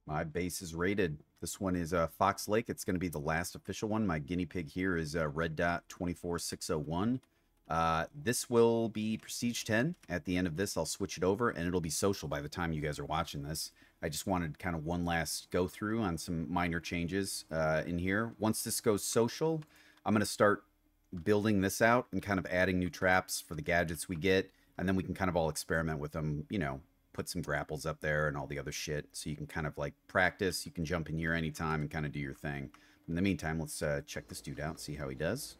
My base is rated. This one is Fox Lake. It's going to be the last official one. My guinea pig here is Red Dot 24601. This will be Prestige 10. At the end of this, I'll switch it over, and it'll be social by the time you guys are watching this. I just wanted kind of one last go through on some minor changes in here. Once this goes social, I'm going to start building this out and kind of adding new traps for the gadgets we get, and then we can kind of all experiment with them, you know, put some grapples up there and all the other shit so you can kind of like practice. You can jump in here anytime and kind of do your thing. In the meantime, let's check this dude out, see how he does.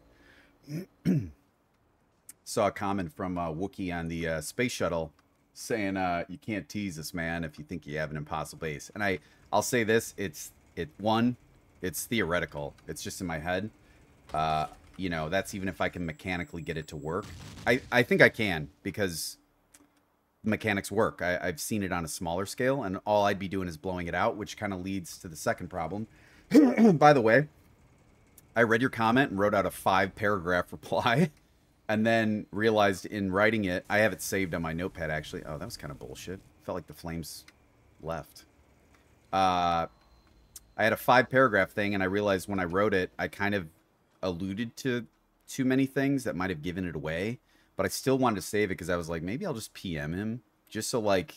Saw a comment from Wookie on the space shuttle saying you can't tease this man if you think you have an impossible base. And I'll say this, it's theoretical. It's just in my head. You know, that's even if I can mechanically get it to work. I think I can, because mechanics work. I've seen it on a smaller scale, and all I'd be doing is blowing it out, which kind of leads to the second problem. By the way, I read your comment and wrote out a 5-paragraph reply, and then realized in writing it, I have it saved on my notepad, actually. Oh, that was kind of bullshit. Felt like the flames left. I had a 5-paragraph thing, and I realized when I wrote it, I kind of alluded to too many things that might have given it away. But I still wanted to save it because I was like, maybe I'll just PM him just so like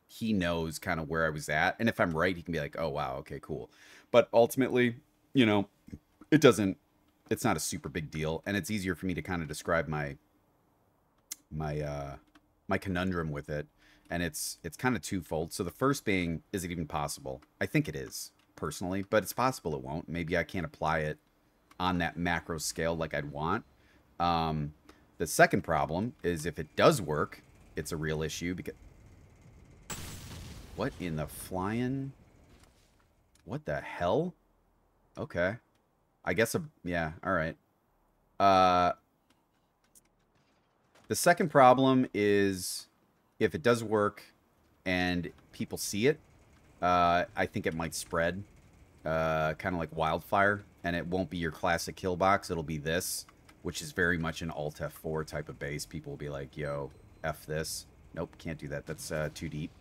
he knows kind of where I was at. And if I'm right, he can be like, oh, wow, okay, cool. But ultimately, you know, it's not a super big deal. And it's easier for me to kind of describe my conundrum with it. And it's kind of twofold. So the first being, is it even possible? I think it is, personally, but it's possible it won't. Maybe I can't apply it on that macro scale like I'd want. The second problem is if it does work, it's a real issue because... What in the flying... What the hell? Okay. I guess yeah, alright. The second problem is if it does work and people see it, I think it might spread kind of like wildfire, and it won't be your classic kill box. It'll be this, which is very much an Alt F4 type of base. People will be like, yo, F this. Nope, can't do that. That's too deep.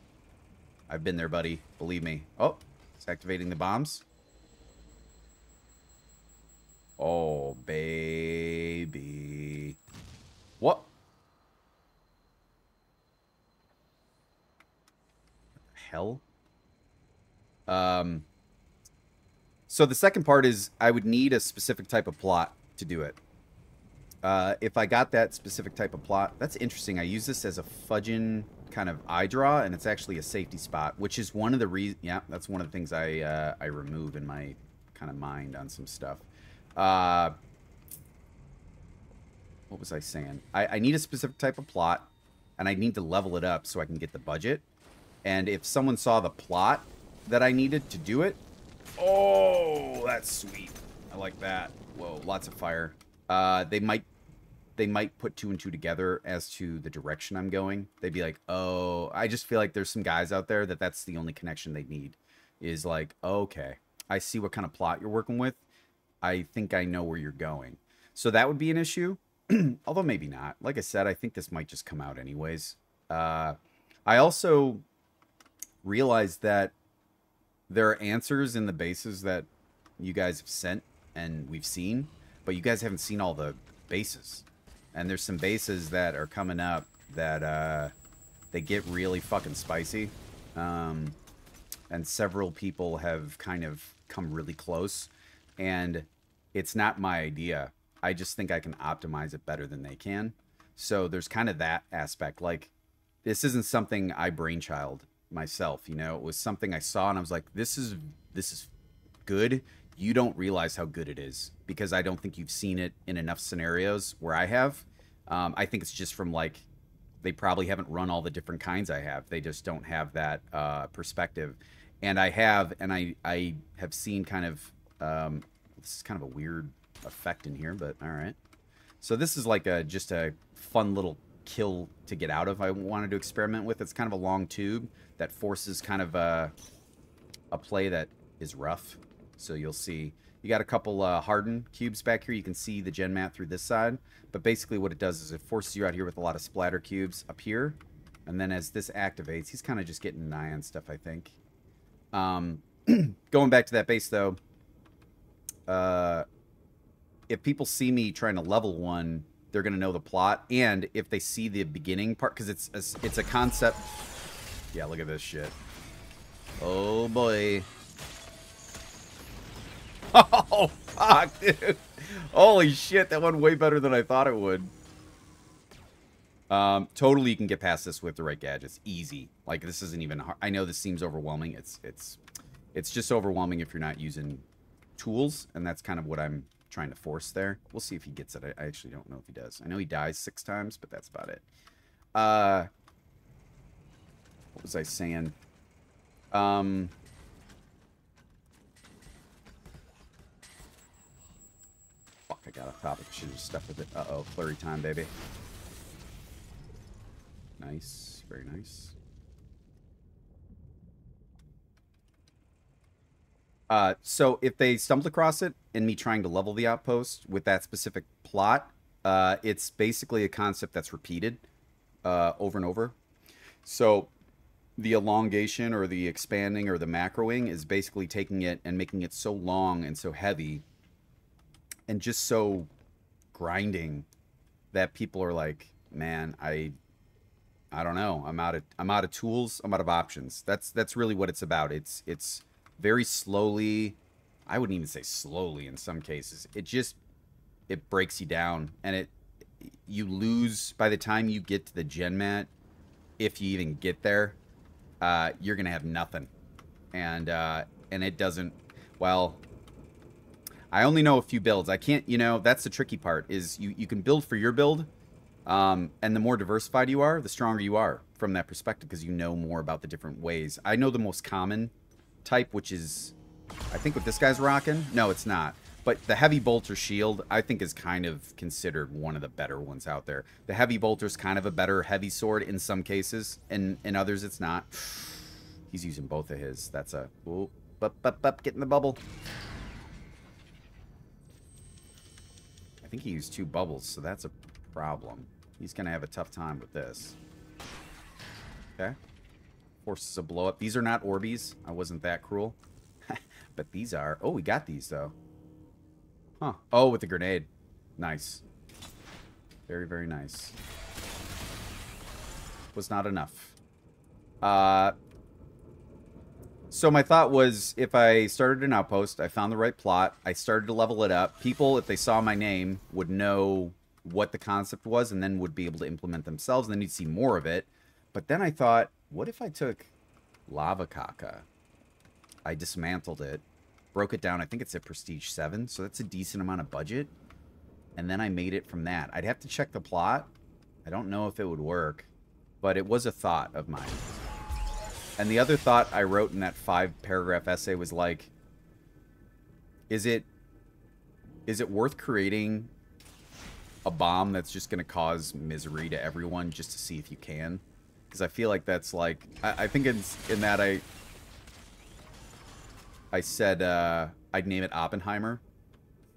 I've been there, buddy. Believe me. Oh, it's activating the bombs. Oh, baby. What? What the hell? So the second part is I would need a specific type of plot to do it. If I got that specific type of plot, that's interesting. I use this as a fudging kind of eye draw, and it's actually a safety spot, which is one of the reasons. Yeah, that's one of the things I remove in my kind of mind on some stuff. What was I saying? I need a specific type of plot, and I need to level it up so I can get the budget. And if someone saw the plot that I needed to do it, oh, that's sweet. I like that. Whoa, lots of fire. They might put 2 and 2 together as to the direction I'm going. They'd be like, oh, I just feel like there's some guys out there that's the only connection they need. Is like, okay, I see what kind of plot you're working with. I think I know where you're going. So that would be an issue. Although maybe not. Like I said, I think this might just come out anyways. I also realized that there are answers in the bases that you guys have sent and we've seen, but you guys haven't seen all the bases. And there's some bases that are coming up that they get really fucking spicy. And several people have kind of come really close. And it's not my idea. I just think I can optimize it better than they can. So there's kind of that aspect. Like, this isn't something I brainchild myself, you know? It was something I saw and I was like, this is good. You don't realize how good it is because I don't think you've seen it in enough scenarios where I have. I think it's just from like, they probably haven't run all the different kinds I have. They just don't have that perspective. And I have, and I have seen kind of, this is kind of a weird effect in here, but all right. So this is like just a fun little kill to get out of. I wanted to experiment with. It's kind of a long tube that forces kind of a play that is rough. So you'll see you got a couple hardened cubes back here. You can see the gen mat through this side, but basically what it does is it forces you out here with a lot of splatter cubes up here, and then as this activates, he's kind of just getting an eye on stuff, I think. Going back to that base, though, if people see me trying to level one, they're going to know the plot. And if they see the beginning part, because it's a concept. Yeah, look at this shit. Oh, boy. Oh, fuck, dude. Holy shit, that went way better than I thought it would. Totally you can get past this with the right gadgets. Easy. Like, this isn't even hard. I know this seems overwhelming. It's just overwhelming if you're not using tools, and that's kind of what I'm trying to force there. We'll see if he gets it. I actually don't know if he does. I know he dies 6 times, but that's about it. What was I saying? Fuck, I got off topic. Should have just stuck with it. Uh-oh, flurry time, baby. Nice. Very nice. So if they stumbled across it and me trying to level the outpost with that specific plot, it's basically a concept that's repeated over and over. So the elongation or the expanding or the macroing is basically taking it and making it so long and so heavy and just so grinding that people are like, man, I don't know. I'm out of tools. I'm out of options. That's really what it's about. It's very slowly. I wouldn't even say slowly in some cases. It breaks you down, and you lose by the time you get to the gen mat. If you even get there, you're gonna have nothing, and it doesn't. Well, I only know a few builds. I can't. That's the tricky part. Is you can build for your build. And the more diversified you are, the stronger you are from that perspective because you know more about the different ways. I know the most common type, which is, I think what this guy's rocking. No, it's not. But the heavy bolter shield, I think, is kind of considered one of the better ones out there. The heavy bolter's kind of a better heavy sword in some cases. In others, it's not. He's using both of his. That's a... Ooh, get in the bubble. I think he used 2 bubbles, so that's a problem. He's going to have a tough time with this. Okay. Forces a blow up. These are not Orbeez. I wasn't that cruel. But these are. Oh, we got these, though. Huh. Oh, with the grenade. Nice. Very, very nice. Was not enough. So my thought was, if I started an outpost, I found the right plot, I started to level it up, people, if they saw my name, would know what the concept was and then would be able to implement themselves, and then you'd see more of it. But then I thought, what if I took Lava Caca? I dismantled it, broke it down. I think it's at Prestige 7, so that's a decent amount of budget. And then I made it from that. I'd have to check the plot. I don't know if it would work, but it was a thought of mine. And the other thought I wrote in that 5-paragraph essay was like, is it worth creating a bomb that's just going to cause misery to everyone just to see if you can? Because I feel like that's like... I think it's in that I said I'd name it Oppenheimer.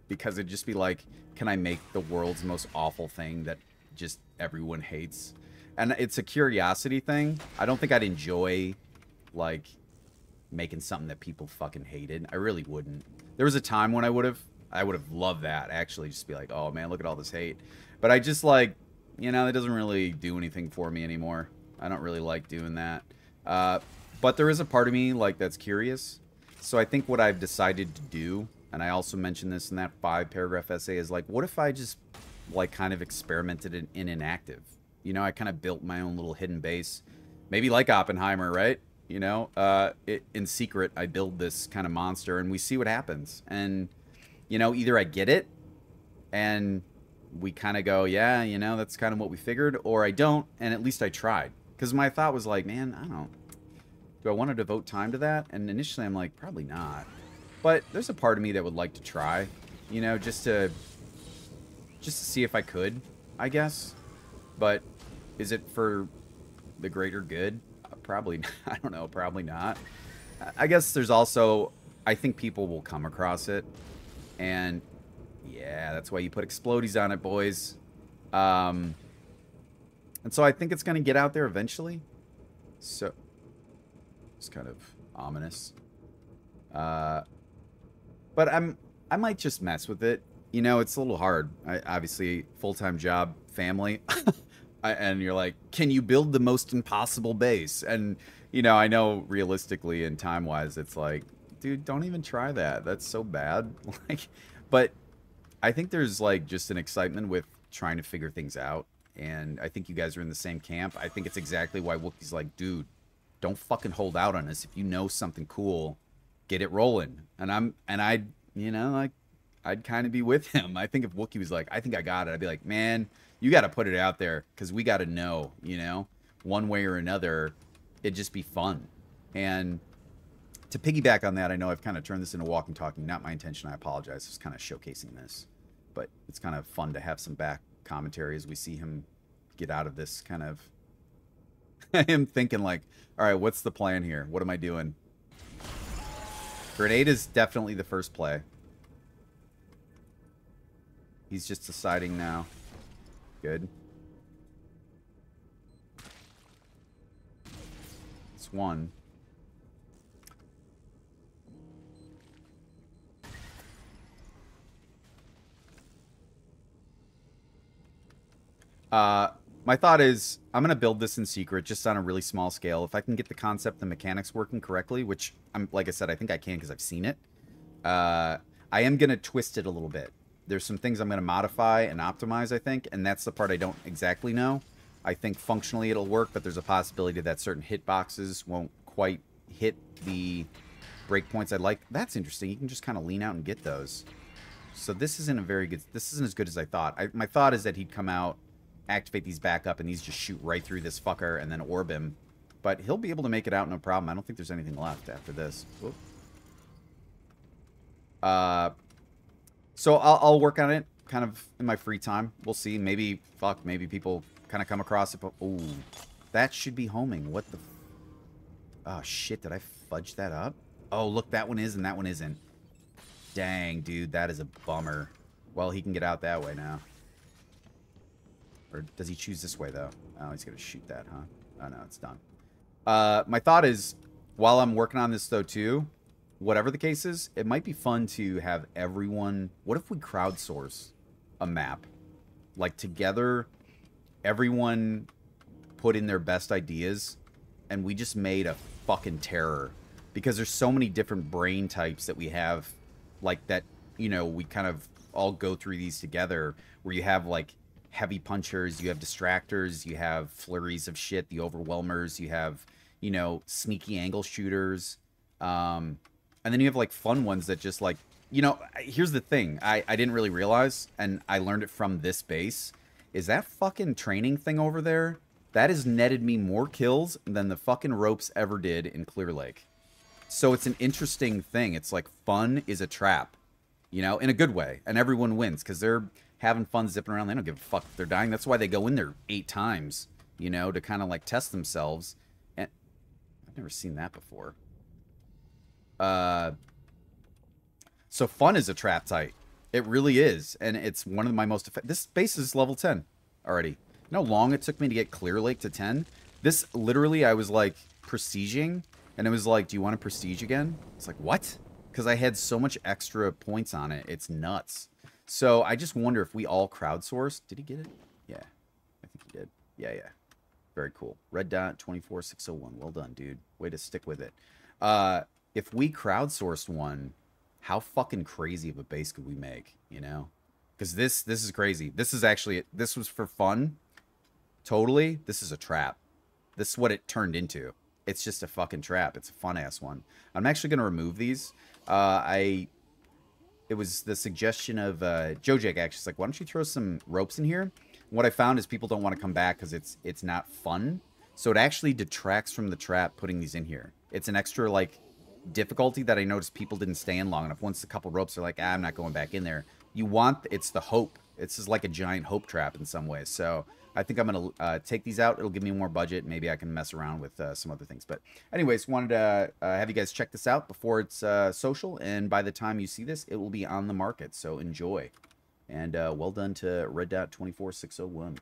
Because it'd just be like, can I make the world's most awful thing that just everyone hates? And it's a curiosity thing. I don't think I'd enjoy, like, making something that people fucking hated. I really wouldn't. There was a time when I would have loved that, actually. Just be like, oh, man, look at all this hate. But I just, like, it doesn't really do anything for me anymore. I don't really like doing that. But there is a part of me, like, that's curious. So I think what I've decided to do, and I also mentioned this in that 5-paragraph essay, is, like, what if I just, like, kind of experimented in inactive? I kind of built my own little hidden base. Maybe like Oppenheimer, right? In secret, I build this kind of monster, and we see what happens. And, either I get it, and we kind of go, yeah, that's kind of what we figured, or I don't, and at least I tried. Because my thought was like, man, I don't know. Do I want to devote time to that? And initially, I'm like, probably not. But there's a part of me that would like to try, just to see if I could, I guess. But is it for the greater good? Probably, I don't know, probably not. I guess there's also, I think people will come across it. And, yeah, that's why you put explodies on it, boys. And so I think it's going to get out there eventually. So, it's kind of ominous. Uh, but I might just mess with it. You know, it's a little hard. Obviously, full-time job, family. And you're like, can you build the most impossible base? And, you know, I know realistically and time-wise, it's like, dude, don't even try that. That's so bad. Like, but I think there's like just an excitement with trying to figure things out. And I think you guys are in the same camp. I think it's exactly why Wookiee's like, dude, don't fucking hold out on us. If you know something cool, get it rolling. And I'd, you know, like, I'd kind of be with him. I think if Wookiee was like, I think I got it, I'd be like, man, you got to put it out there because we got to know, you know, one way or another, it'd just be fun. And to piggyback on that, I know I've kind of turned this into walking, talking. Not my intention. I apologize. Just kind of showcasing this. But it's kind of fun to have some back commentary as we see him get out of this kind of... him thinking like, all right, what's the plan here? What am I doing? Grenade is definitely the first play. He's just deciding now. Good. It's one. My thought is I'm going to build this in secret just on a really small scale. If I can get the concept and mechanics working correctly, which, like I said, I think I can because I've seen it. I am going to twist it a little bit. There's some things I'm going to modify and optimize, I think, and that's the part I don't exactly know. I think functionally it'll work, but there's a possibility that certain hitboxes won't quite hit the breakpoints I'd like. That's interesting. You can just kind of lean out and get those. So this isn't a very good... This isn't as good as I thought. My thought is that he'd come out, activate these back up, and these just shoot right through this fucker and then orb him. But he'll be able to make it out no problem. I don't think there's anything left after this. Whoop. So I'll work on it kind of in my free time. We'll see. Maybe, fuck, maybe people kind of come across it. But, ooh, that should be homing. What the... Oh, shit. Did I fudge that up? Oh, look, that one is and that one isn't. Dang, dude. That is a bummer. Well, he can get out that way now. Or does he choose this way, though? Oh, he's going to shoot that, huh? Oh, no, it's done. My thought is, while I'm working on this, though, too, whatever the case is, it might be fun to have everyone... What if we crowdsource a map? Like, together, everyone put in their best ideas, and we just made a fucking terror. Because there's so many different brain types that we have, like, that, you know, we kind of all go through these together, where you have, like, heavy punchers, you have distractors, you have flurries of shit, the overwhelmers, you have, you know, sneaky angle shooters, and then you have like fun ones that just like, you know, here's the thing I didn't really realize, and I learned it from this base, is that fucking training thing over there, that has netted me more kills than the fucking ropes ever did in Clear Lake. So it's an interesting thing. It's like fun is a trap, you know, in a good way, and everyone wins because they're having fun zipping around. They don't give a fuck if they're dying. That's why they go in there 8 times, you know, to kind of like test themselves. And I've never seen that before. So fun is a trap type. It really is. And it's one of my most effective. This base is level 10 already. You know how long it took me to get Clear Lake to 10? This literally, I was like prestiging, and it was like, do you want to prestige again? It's like, what? Because I had so much extra points on it. It's nuts. So I just wonder if we all crowdsourced. Did he get it? Yeah, I think he did. Yeah, yeah. Very cool. Red dot 24601. Well done, dude. Way to stick with it. If we crowdsourced one, how fucking crazy of a base could we make? You know, because this is crazy. This is actually, this was for fun. Totally. This is a trap. This is what it turned into. It's just a fucking trap. It's a fun ass one. I'm actually gonna remove these. It was the suggestion of Jojek, actually. It's like, why don't you throw some ropes in here? And what I found is people don't want to come back because it's not fun. So it actually detracts from the trap putting these in here. It's an extra, like, difficulty that I noticed people didn't stay in long enough. Once a couple ropes are like, I'm not going back in there. You want, it's the hope. It's just like a giant hope trap in some ways. So I think I'm going to take these out. It'll give me more budget. Maybe I can mess around with some other things. But anyways, wanted to have you guys check this out before it's social. And by the time you see this, it will be on the market. So enjoy. And well done to Red Dot 24601.